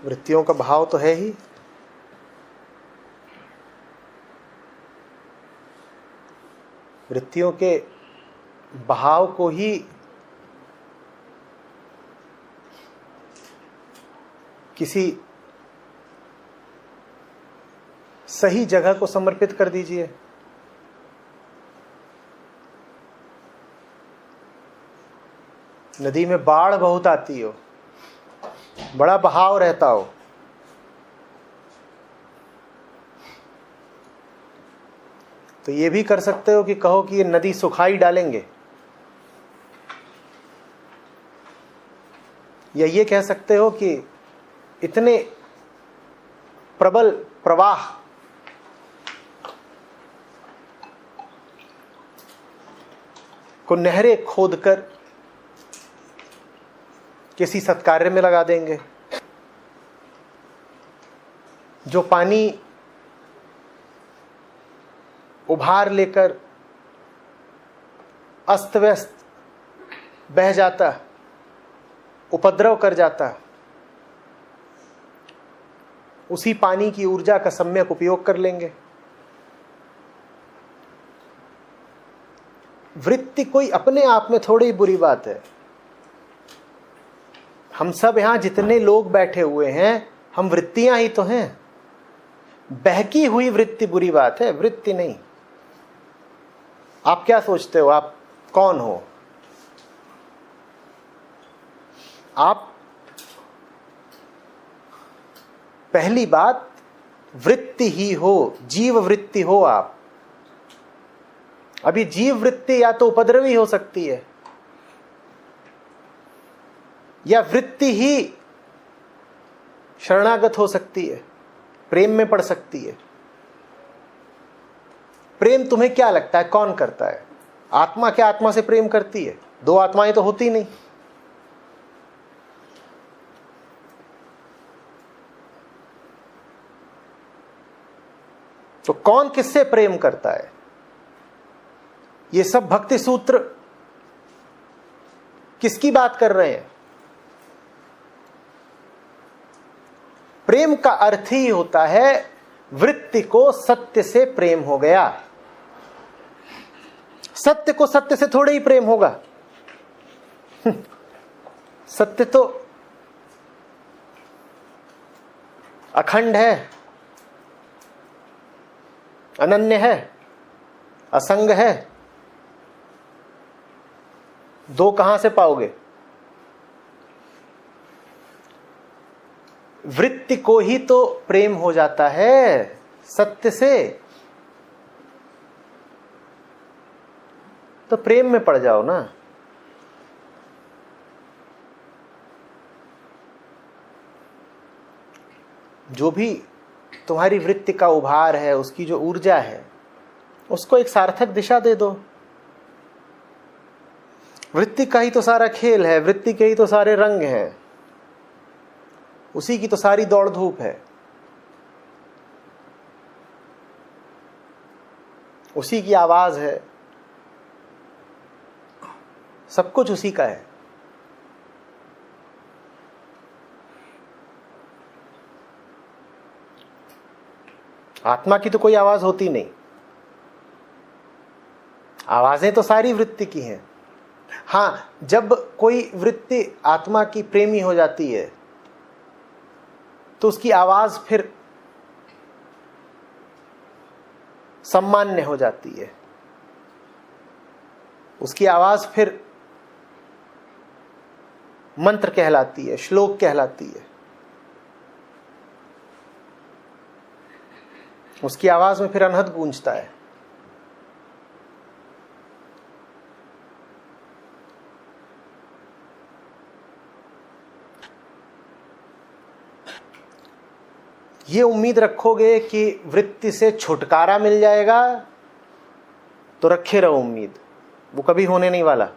वृत्तियों का भाव तो है ही। वृत्तियों के भाव को ही किसी सही जगह को समर्पित कर दीजिए। नदी में बाढ़ बहुत आती हो, बड़ा बहाव रहता हो, तो ये भी कर सकते हो कि कहो कि ये नदी सुखाई डालेंगे, या ये कह सकते हो कि इतने प्रबल प्रवाह को नहरें खोदकर किसी सत्कार्य में लगा देंगे। जो पानी उभार लेकर अस्त व्यस्त बह जाता, उपद्रव कर जाता, उसी पानी की ऊर्जा का सम्यक उपयोग कर लेंगे। वृत्ति कोई अपने आप में थोड़ी ही बुरी बात है। हम सब यहां जितने लोग बैठे हुए हैं, हम वृत्तियां ही तो हैं। बहकी हुई वृत्ति बुरी बात है, वृत्ति नहीं। आप क्या सोचते हो, आप कौन हो? आप पहली बात वृत्ति ही हो, जीव वृत्ति हो आप। अभी जीव वृत्ति या तो उपद्रवी हो सकती है, या वृत्ति ही शरणागत हो सकती है, प्रेम में पड़ सकती है। प्रेम तुम्हें क्या लगता है कौन करता है? आत्मा क्या आत्मा से प्रेम करती है? दो आत्माएं तो होती नहीं। तो कौन किससे प्रेम करता है? ये सब भक्ति सूत्र किसकी बात कर रहे हैं? प्रेम का अर्थ ही होता है वृत्ति को सत्य से प्रेम हो गया। सत्य को सत्य से थोड़े ही प्रेम होगा। सत्य तो अखंड है, अनन्य है, असंग है। दो कहां से पाओगे? वृत्ति को ही तो प्रेम हो जाता है सत्य से, तो प्रेम में पड़ जाओ ना। जो भी तुम्हारी वृत्ति का उभार है, उसकी जो ऊर्जा है, उसको एक सार्थक दिशा दे दो। वृत्ति का ही तो सारा खेल है, वृत्ति के ही तो सारे रंग हैं, उसी की तो सारी दौड़ धूप है, उसी की आवाज है, सब कुछ उसी का है। आत्मा की तो कोई आवाज होती नहीं। आवाजें तो सारी वृत्ति की हैं। हां, जब कोई वृत्ति आत्मा की प्रेमी हो जाती है तो उसकी आवाज फिर सम्मान्य हो जाती है, उसकी आवाज फिर मंत्र कहलाती है, श्लोक कहलाती है। उसकी आवाज में फिर अनहद गूंजता है। ये उम्मीद रखोगे कि वृत्ति से छुटकारा मिल जाएगा तो रखे रहो उम्मीद, वो कभी होने नहीं वाला।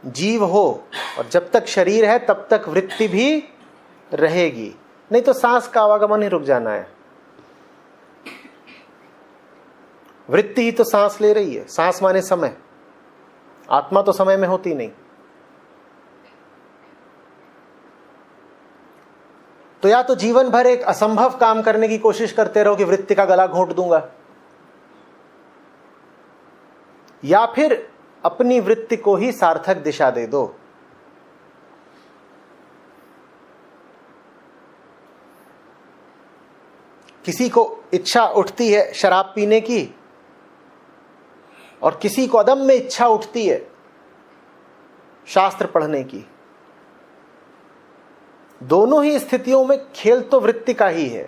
जीव हो और जब तक शरीर है तब तक वृत्ति भी रहेगी, नहीं तो सांस का आवागमन ही रुक जाना है। वृत्ति ही तो सांस ले रही है, सांस माने समय, आत्मा तो समय में होती नहीं। तो या तो जीवन भर एक असंभव काम करने की कोशिश करते रहो कि वृत्ति का गला घोंट दूंगा, या फिर अपनी वृत्ति को ही सार्थक दिशा दे दो। किसी को इच्छा उठती है शराब पीने की और किसी को अदम्य इच्छा उठती है शास्त्र पढ़ने की। दोनों ही स्थितियों में खेल तो वृत्ति का ही है,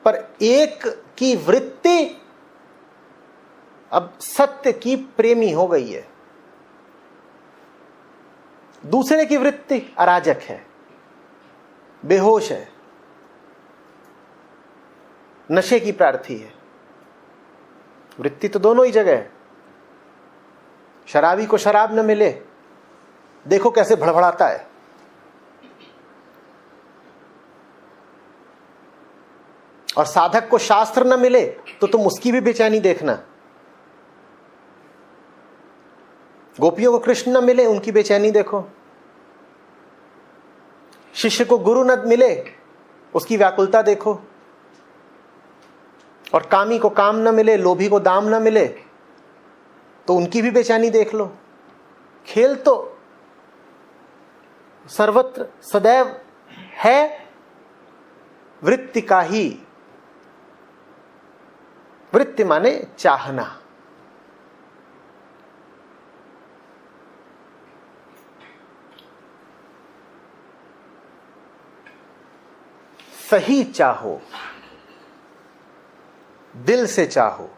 पर एक की वृत्ति अब सत्य की प्रेमी हो गई है, दूसरे की वृत्ति अराजक है, बेहोश है, नशे की प्रार्थी है। वृत्ति तो दोनों ही जगह है। शराबी को शराब न मिले, देखो कैसे भड़बड़ाता है। और साधक को शास्त्र न मिले तो तुम उसकी भी बेचैनी देखना। गोपियों को कृष्ण न मिले, उनकी बेचैनी देखो। शिष्य को गुरु न मिले, उसकी व्याकुलता देखो। और कामी को काम न मिले, लोभी को दाम न मिले, तो उनकी भी बेचैनी देख लो। खेल तो सर्वत्र सदैव है वृत्ति का ही। वृत्ति माने चाहना। सही चाहो, दिल से चाहो।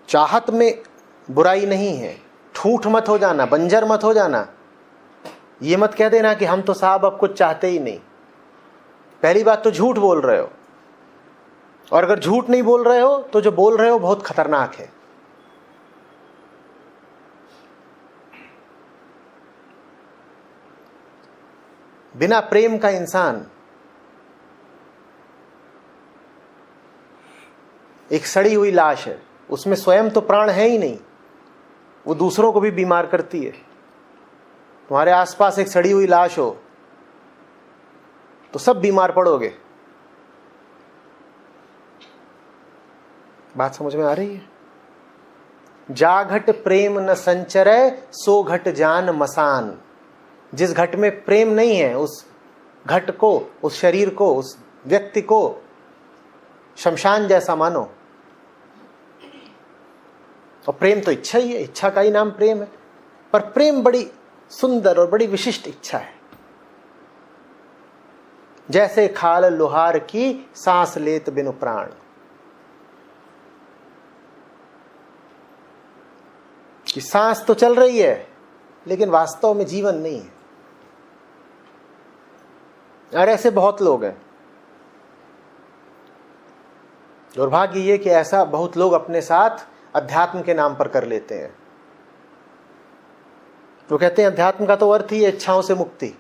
चाहत में बुराई नहीं है। ठूठ मत हो जाना, बंजर मत हो जाना। ये मत कह देना कि हम तो साहब अब कुछ चाहते ही नहीं। पहली बात तो झूठ बोल रहे हो, और अगर झूठ नहीं बोल रहे हो तो जो बोल रहे हो बहुत खतरनाक है। बिना प्रेम का इंसान एक सड़ी हुई लाश है। उसमें स्वयं तो प्राण है ही नहीं, वो दूसरों को भी बीमार करती है। तुम्हारे आसपास एक सड़ी हुई लाश हो तो सब बीमार पड़ोगे। बात समझ में आ रही है? जा घट प्रेम न संचरै, सो घट जान मसान। जिस घट में प्रेम नहीं है, उस घट को, उस शरीर को, उस व्यक्ति को शमशान जैसा मानो। और प्रेम तो इच्छा ही है, इच्छा का ही नाम प्रेम है। पर प्रेम बड़ी सुंदर और बड़ी विशिष्ट इच्छा है। जैसे खाल लोहार की, सांस लेत बिनु प्राण। कि सांस तो चल रही है लेकिन वास्तव में जीवन नहीं है। और ऐसे बहुत लोग हैं। दुर्भाग्य ये कि ऐसा बहुत लोग अपने साथ अध्यात्म के नाम पर कर लेते हैं। तो कहते हैं अध्यात्म का तो अर्थ ही है इच्छाओं से मुक्ति।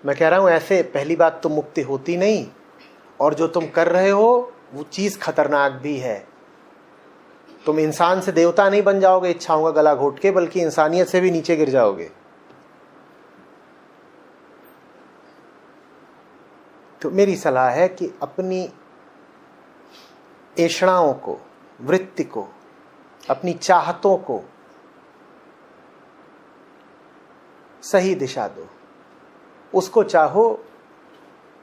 मैं कह रहा हूं ऐसे पहली बात तो मुक्ति होती नहीं, और जो तुम कर रहे हो वो चीज खतरनाक भी है। तुम इंसान से देवता नहीं बन जाओगे इच्छाओं का गला घोट के, बल्कि इंसानियत से भी नीचे गिर जाओगे। तो मेरी सलाह है कि अपनी ऐषणाओं को, वृत्ति को, अपनी चाहतों को सही दिशा दो। उसको चाहो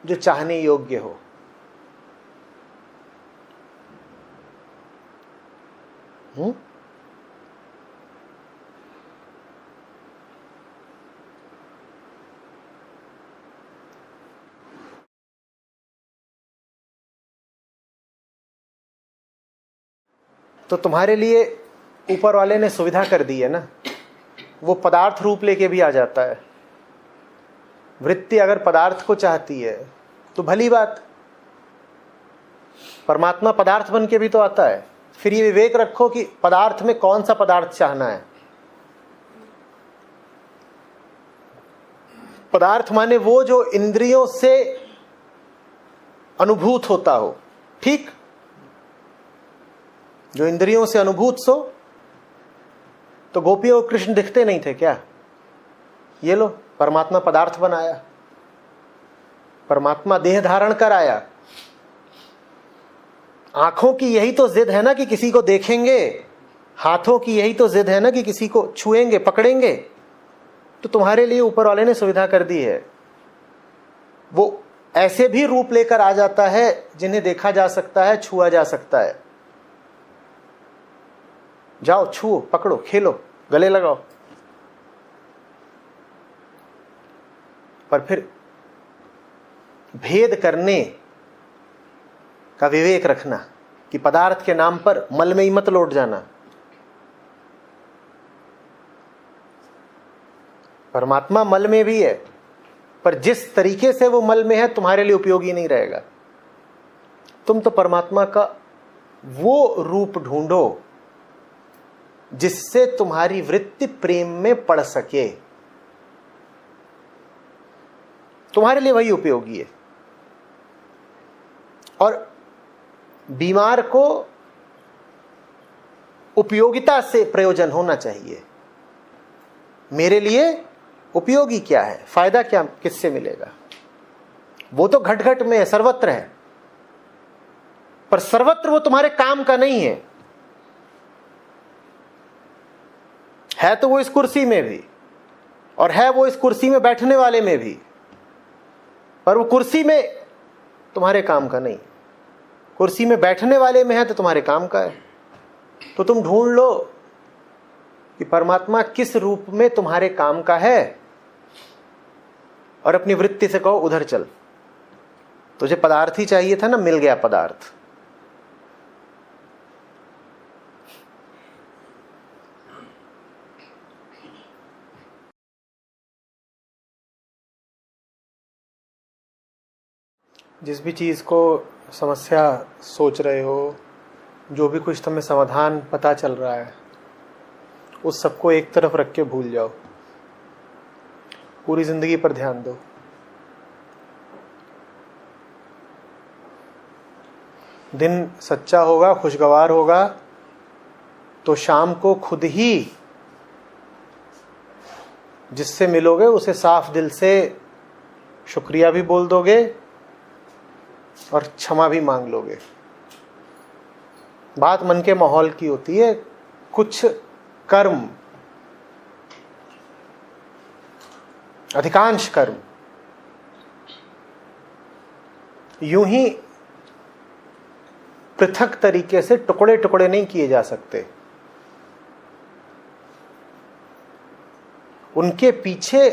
जो चाहने योग्य हो। तो तुम्हारे लिए ऊपर वाले ने सुविधा कर दी है ना, वो पदार्थ रूप लेके भी आ जाता है। वृत्ति अगर पदार्थ को चाहती है तो भली बात, परमात्मा पदार्थ बन के भी तो आता है। फिर ये विवेक रखो कि पदार्थ में कौन सा पदार्थ चाहना है। पदार्थ माने वो जो इंद्रियों से अनुभूत होता हो, ठीक, जो इंद्रियों से अनुभूत सो। तो गोपियों को कृष्ण दिखते नहीं थे क्या? ये लो, परमात्मा पदार्थ बनाया, परमात्मा देह धारण कर आया। आंखों की यही तो जिद है ना कि किसी को देखेंगे, हाथों की यही तो जिद है ना कि किसी को छुएंगे, पकड़ेंगे। तो तुम्हारे लिए ऊपर वाले ने सुविधा कर दी है। वो ऐसे भी रूप लेकर आ जाता है जिन्हें देखा जा सकता है, छुआ जा सकता है। जाओ, छुओ, पकड़ो, खेलो, गले लगाओ। पर फिर भेद करने का विवेक रखना कि पदार्थ के नाम पर मल में ही मत लौट जाना। परमात्मा मल में भी है, पर जिस तरीके से वो मल में है तुम्हारे लिए उपयोगी नहीं रहेगा। तुम तो परमात्मा का वो रूप ढूंढो जिससे तुम्हारी वृत्ति प्रेम में पड़ सके। तुम्हारे लिए वही उपयोगी है। और बीमार को उपयोगिता से प्रयोजन होना चाहिए। मेरे लिए उपयोगी क्या है, फायदा क्या किससे मिलेगा? वो तो घट घट में है, सर्वत्र है, पर सर्वत्र वो तुम्हारे काम का नहीं है। है तो वो इस कुर्सी में भी, और है वो इस कुर्सी में बैठने वाले में भी, पर वो कुर्सी में तुम्हारे काम का नहीं। कुर्सी में बैठने वाले में है तो तुम्हारे काम का है। तो तुम ढूंढ लो कि परमात्मा किस रूप में तुम्हारे काम का है, और अपनी वृत्ति से कहो उधर चल। तुझे पदार्थ ही चाहिए था ना, मिल गया पदार्थ। जिस भी चीज को समस्या सोच रहे हो, जो भी कुछ तुम्हें समाधान पता चल रहा है, उस सबको एक तरफ रख के भूल जाओ। पूरी जिंदगी पर ध्यान दो। दिन सच्चा होगा, खुशगवार होगा, तो शाम को खुद ही जिससे मिलोगे उसे साफ दिल से शुक्रिया भी बोल दोगे और क्षमा भी मांग लोगे। बात मन के माहौल की होती है। कुछ कर्म, अधिकांश कर्म यूं ही पृथक तरीके से टुकड़े टुकड़े नहीं किए जा सकते। उनके पीछे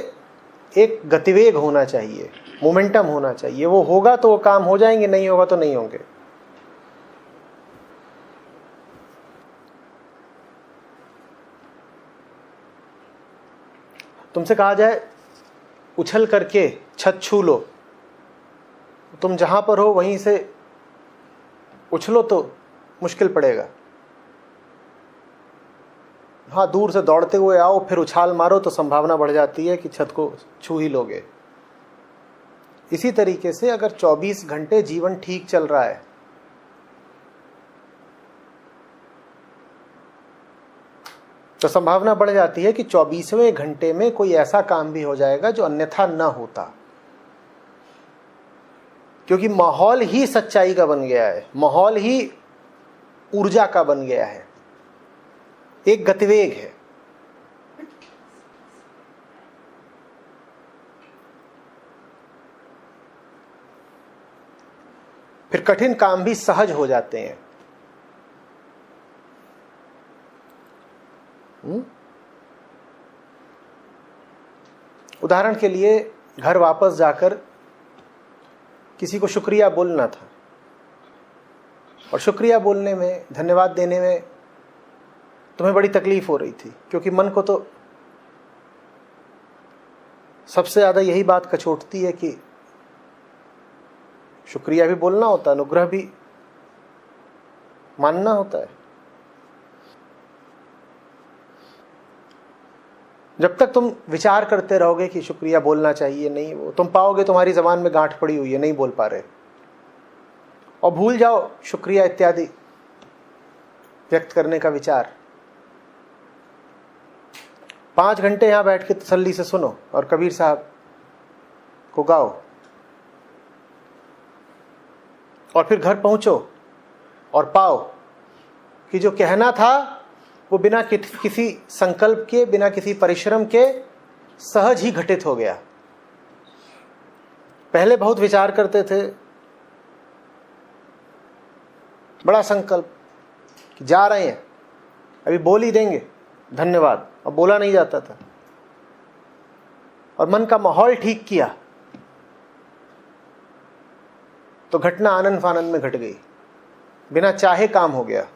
एक गतिवेग होना चाहिए, मोमेंटम होना चाहिए। वो होगा तो वो काम हो जाएंगे, नहीं होगा तो नहीं होंगे। तुमसे कहा जाए उछल करके छत छू लो, तुम जहां पर हो वहीं से उछलो तो मुश्किल पड़ेगा। हाँ, दूर से दौड़ते हुए आओ फिर उछाल मारो तो संभावना बढ़ जाती है कि छत को छू ही लोगे। इसी तरीके से अगर 24 घंटे जीवन ठीक चल रहा है तो संभावना बढ़ जाती है कि 24वें घंटे में कोई ऐसा काम भी हो जाएगा जो अन्यथा न होता। क्योंकि माहौल ही सच्चाई का बन गया है, माहौल ही ऊर्जा का बन गया है, एक गतिवेग है। फिर कठिन काम भी सहज हो जाते हैं। उदाहरण के लिए घर वापस जाकर किसी को शुक्रिया बोलना था, और शुक्रिया बोलने में, धन्यवाद देने में तुम्हें बड़ी तकलीफ हो रही थी, क्योंकि मन को तो सबसे ज्यादा यही बात कचोटती है कि शुक्रिया भी बोलना होता है, अनुग्रह भी मानना होता है। जब तक तुम विचार करते रहोगे कि शुक्रिया बोलना चाहिए, नहीं, वो तुम पाओगे तुम्हारी जबान में गांठ पड़ी हुई है, नहीं बोल पा रहे। और भूल जाओ शुक्रिया इत्यादि व्यक्त करने का विचार। 5 घंटे यहां बैठ के तसल्ली से सुनो और कबीर साहब को गाओ, और फिर घर पहुंचो और पाओ कि जो कहना था वो बिना किसी संकल्प के, बिना किसी परिश्रम के सहज ही घटित हो गया। पहले बहुत विचार करते थे, बड़ा संकल्प कि जा रहे हैं, अभी बोल ही देंगे धन्यवाद, अब बोला नहीं जाता था, और मन का माहौल ठीक किया तो घटना आनंद फानंद में घट गई, बिना चाहे काम हो गया।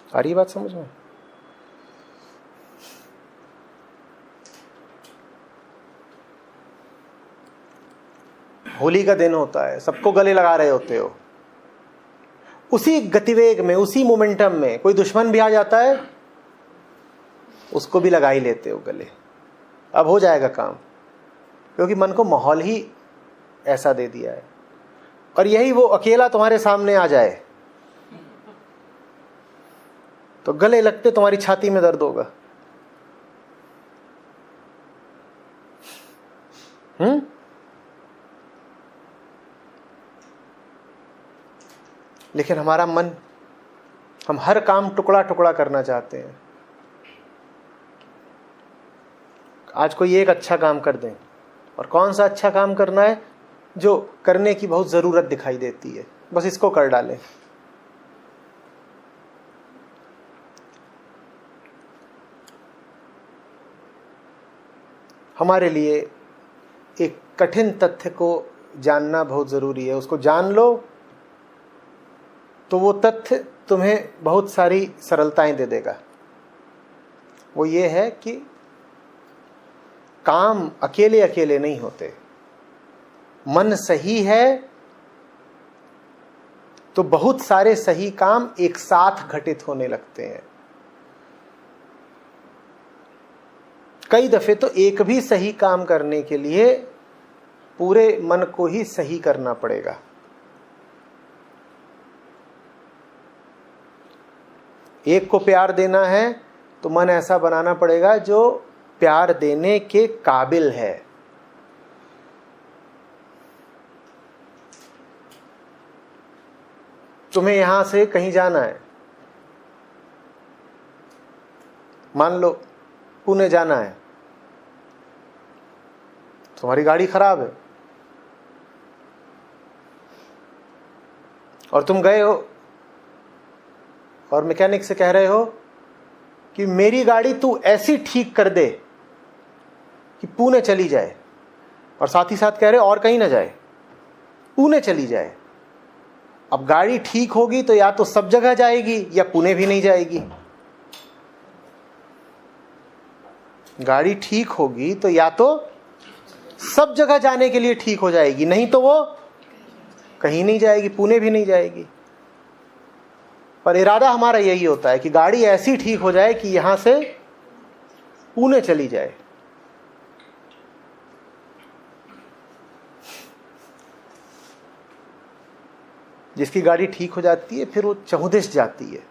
आ रही बात समझ में? होली का दिन होता है, सबको गले लगा रहे होते हो, उसी गतिवेग में, उसी मोमेंटम में कोई दुश्मन भी आ जाता है, उसको भी लगा ही लेते हो गले। अब हो जाएगा काम, क्योंकि मन को माहौल ही ऐसा दे दिया है। और यही वो अकेला तुम्हारे सामने आ जाए तो गले लगते तुम्हारी छाती में दर्द होगा। लेकिन हमारा मन, हम हर काम टुकड़ा टुकड़ा करना चाहते हैं। आज कोई एक अच्छा काम कर दें, और कौन सा अच्छा काम करना है? जो करने की बहुत जरूरत दिखाई देती है, बस इसको कर डालें। हमारे लिए एक कठिन तथ्य को जानना बहुत जरूरी है। उसको जान लो तो वो तथ्य तुम्हें बहुत सारी सरलताएं दे देगा। वो ये है कि काम अकेले अकेले नहीं होते। मन सही है तो बहुत सारे सही काम एक साथ घटित होने लगते हैं। कई दफे तो एक भी सही काम करने के लिए पूरे मन को ही सही करना पड़ेगा। एक को प्यार देना है तो मन ऐसा बनाना पड़ेगा जो प्यार देने के काबिल है। तुम्हें यहां से कहीं जाना है, मान लो पुणे जाना है, तुम्हारी गाड़ी खराब है और तुम गए हो और मैकेनिक से कह रहे हो कि मेरी गाड़ी तू ऐसी ठीक कर दे कि पुणे चली जाए, और साथ ही साथ कह रहे हो और कहीं ना जाए, पुणे चली जाए। अब गाड़ी ठीक होगी तो या तो सब जगह जाएगी या पुणे भी नहीं जाएगी। गाड़ी ठीक होगी तो या तो सब जगह जाने के लिए ठीक हो जाएगी, नहीं तो वो कहीं नहीं जाएगी, पुणे भी नहीं जाएगी। पर इरादा हमारा यही होता है कि गाड़ी ऐसी ठीक हो जाए कि यहां से पुणे चली जाए। जिसकी गाड़ी ठीक हो जाती है फिर वो चहुदिश जाती है।